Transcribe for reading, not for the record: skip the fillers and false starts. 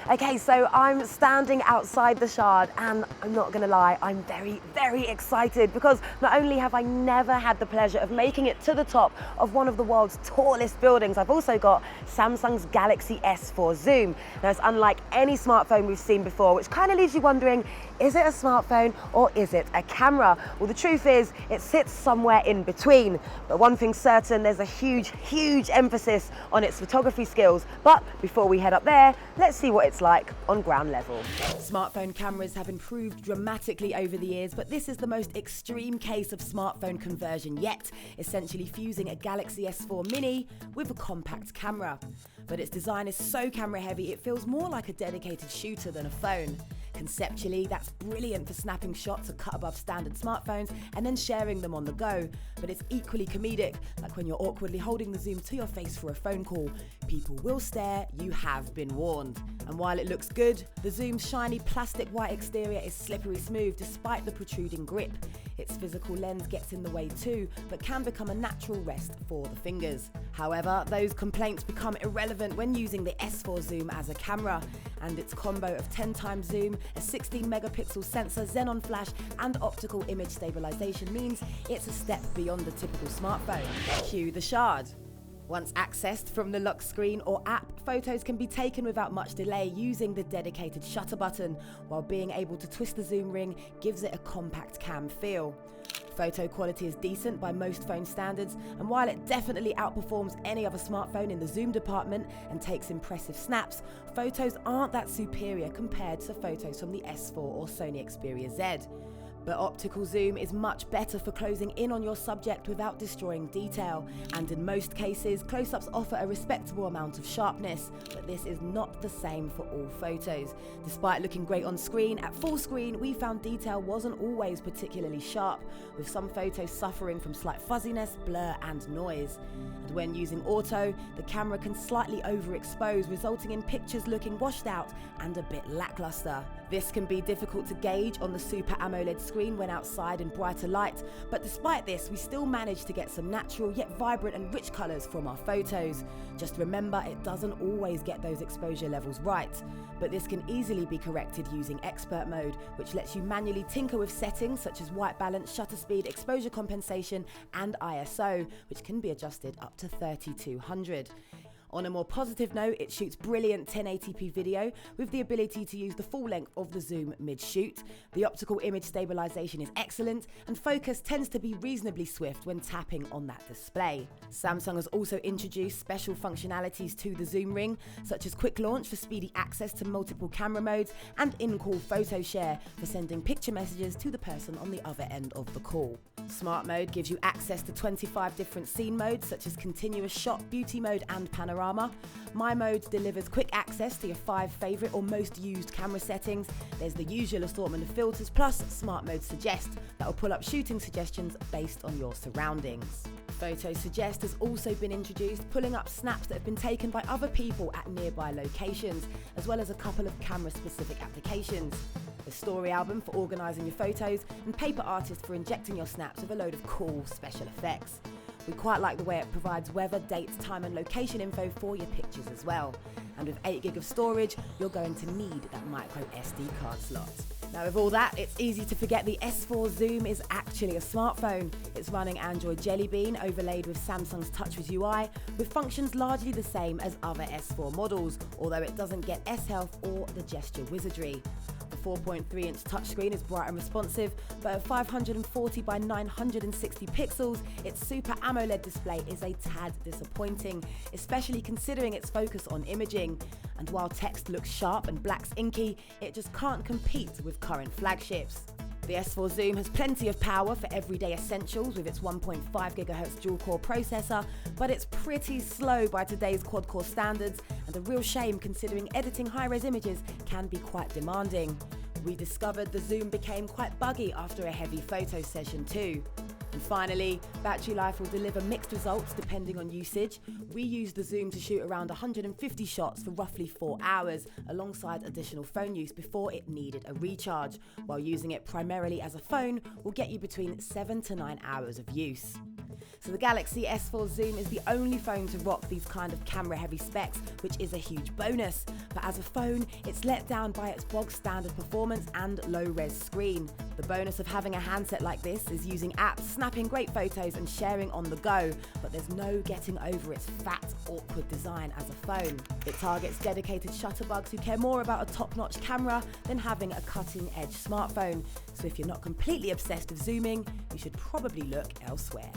Okay, so I'm standing outside the Shard and I'm not gonna lie, I'm very, very excited because not only have I never had the pleasure of making it to the top of one of the world's tallest buildings, I've also got Samsung's Galaxy S4 Zoom. Now it's unlike any smartphone we've seen before, which kind of leaves you wondering, is it a smartphone or is it a camera? Well, the truth is it sits somewhere in between. But one thing's certain, there's a huge, huge emphasis on its photography skills. But before we head up there, let's see what it's like on ground level. Smartphone cameras have improved dramatically over the years, but this is the most extreme case of smartphone conversion yet, essentially fusing a Galaxy S4 Mini with a compact camera. But its design is so camera heavy, it feels more like a dedicated shooter than a phone. Conceptually, that's brilliant for snapping shots a cut above standard smartphones and then sharing them on the go. But it's equally comedic, like when you're awkwardly holding the zoom to your face for a phone call. People will stare, you have been warned. And while it looks good, the Zoom's shiny plastic white exterior is slippery smooth despite the protruding grip. Its physical lens gets in the way too, but can become a natural rest for the fingers. However, those complaints become irrelevant when using the S4 Zoom as a camera, and its combo of 10 times zoom, a 16 megapixel sensor, xenon flash, and optical image stabilization means it's a step beyond the typical smartphone. Cue the Shard. Once accessed from the lock screen or app, photos can be taken without much delay using the dedicated shutter button, while being able to twist the zoom ring gives it a compact cam feel. Photo quality is decent by most phone standards, and while it definitely outperforms any other smartphone in the zoom department and takes impressive snaps, photos aren't that superior compared to photos from the S4 or Sony Xperia Z. But optical zoom is much better for closing in on your subject without destroying detail, and in most cases, close-ups offer a respectable amount of sharpness, but this is not the same for all photos. Despite looking great on screen, at full screen we found detail wasn't always particularly sharp, with some photos suffering from slight fuzziness, blur and noise. And when using auto, the camera can slightly overexpose, resulting in pictures looking washed out and a bit lackluster. This can be difficult to gauge on the Super AMOLED screen when outside in brighter light, but despite this, we still manage to get some natural yet vibrant and rich colours from our photos. Just remember, it doesn't always get those exposure levels right, but this can easily be corrected using expert mode, which lets you manually tinker with settings such as white balance, shutter speed, exposure compensation, and ISO, which can be adjusted up to 3200. On a more positive note, it shoots brilliant 1080p video with the ability to use the full length of the zoom mid-shoot. The optical image stabilization is excellent, and focus tends to be reasonably swift when tapping on that display. Samsung has also introduced special functionalities to the zoom ring, such as quick launch for speedy access to multiple camera modes and in-call photo share for sending picture messages to the person on the other end of the call. Smart mode gives you access to 25 different scene modes such as continuous shot, beauty mode and panorama. My mode delivers quick access to your 5 favourite or most used camera settings. There's the usual assortment of filters plus Smart Mode Suggest that will pull up shooting suggestions based on your surroundings. Photo Suggest has also been introduced, pulling up snaps that have been taken by other people at nearby locations, as well as a couple of camera-specific applications. A story album for organising your photos, and Paper Artist for injecting your snaps with a load of cool special effects. We quite like the way it provides weather, dates, time and location info for your pictures as well. And with 8 gig of storage, you're going to need that micro SD card slot. Now with all that, it's easy to forget the S4 Zoom is actually a smartphone. It's running Android Jelly Bean overlaid with Samsung's TouchWiz UI, with functions largely the same as other S4 models, although it doesn't get S-Health or the gesture wizardry. The 4.3-inch touchscreen is bright and responsive, but at 540 by 960 pixels, its Super AMOLED display is a tad disappointing, especially considering its focus on imaging. And while text looks sharp and black's inky, it just can't compete with current flagships. The S4 Zoom has plenty of power for everyday essentials with its 1.5 GHz dual-core processor, but it's pretty slow by today's quad-core standards, and a real shame considering editing high-res images can be quite demanding. We discovered the Zoom became quite buggy after a heavy photo session too. And finally, battery life will deliver mixed results depending on usage. We used the Zoom to shoot around 150 shots for roughly 4 hours, alongside additional phone use before it needed a recharge, while using it primarily as a phone will get you between 7 to 9 hours of use. So the Galaxy S4 Zoom is the only phone to rock these kind of camera-heavy specs, which is a huge bonus. But as a phone, it's let down by its bog-standard performance and low-res screen. The bonus of having a handset like this is using apps, snapping great photos and sharing on the go, but there's no getting over its fat, awkward design as a phone. It targets dedicated shutterbugs who care more about a top-notch camera than having a cutting-edge smartphone. So if you're not completely obsessed with zooming, you should probably look elsewhere.